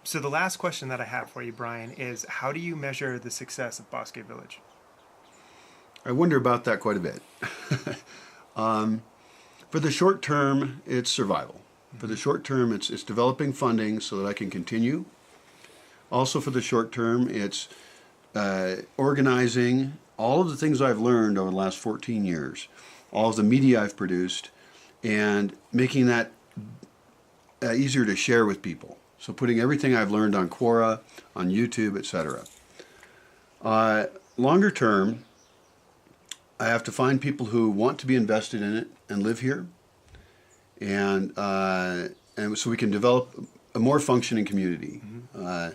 So the last question that I have for you, Brian, is how do you measure the success of Bosque Village? I wonder about that quite a bit. For the short term, it's survival. For the short term, it's developing funding so that I can continue. Also for the short term, it's organizing all of the things I've learned over the last 14 years, all of the media I've produced, and making that easier to share with people. So putting everything I've learned on Quora, on YouTube, etc. Longer term, I have to find people who want to be invested in it and live here, and so we can develop a more functioning community. I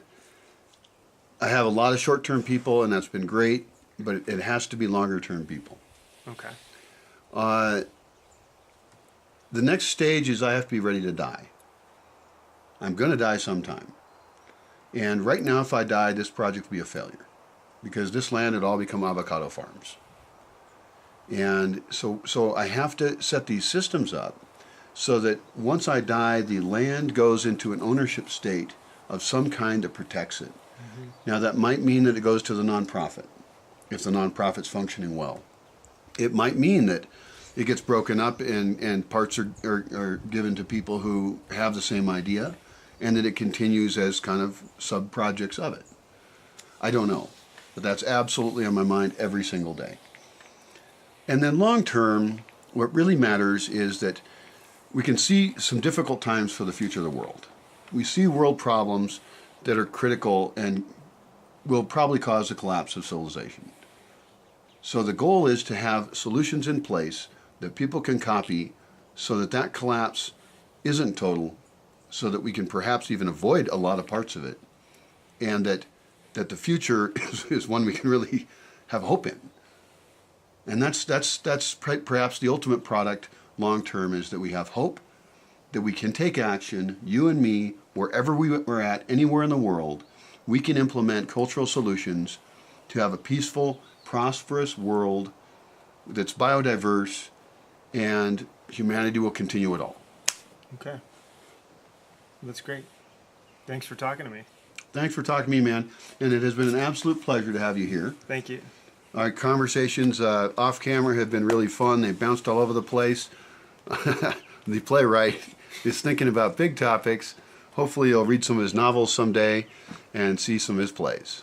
have a lot of short-term people, and that's been great, but it has to be longer-term people. Okay. The next stage is I have to be ready to die. I'm going to die sometime. And right now, if I die, this project will be a failure, because this land had all become avocado farms. And so I have to set these systems up so that once I die, the land goes into an ownership state of some kind that protects it. Now, that might mean that it goes to the nonprofit, if the nonprofit's functioning well. It might mean that it gets broken up and parts are given to people who have the same idea, and that it continues as kind of sub-projects of it. I don't know, but that's absolutely on my mind every single day. And then long term, what really matters is that we can see some difficult times for the future of the world. We see world problems that are critical and will probably cause the collapse of civilization. So the goal is to have solutions in place that people can copy so that that collapse isn't total, so that we can perhaps even avoid a lot of parts of it, and that the future is one we can really have hope in. And that's perhaps the ultimate product long term, is that we have hope, that we can take action, you and me, wherever we're at, anywhere in the world, we can implement cultural solutions to have a peaceful, prosperous world that's biodiverse, and humanity will continue it all. Okay. That's great. Thanks for talking to me. Thanks for talking to me, man. And it has been an absolute pleasure to have you here. Thank you. Our conversations off camera have been really fun. They bounced all over the place. The playwright is thinking about big topics. Hopefully you'll read some of his novels someday and see some of his plays.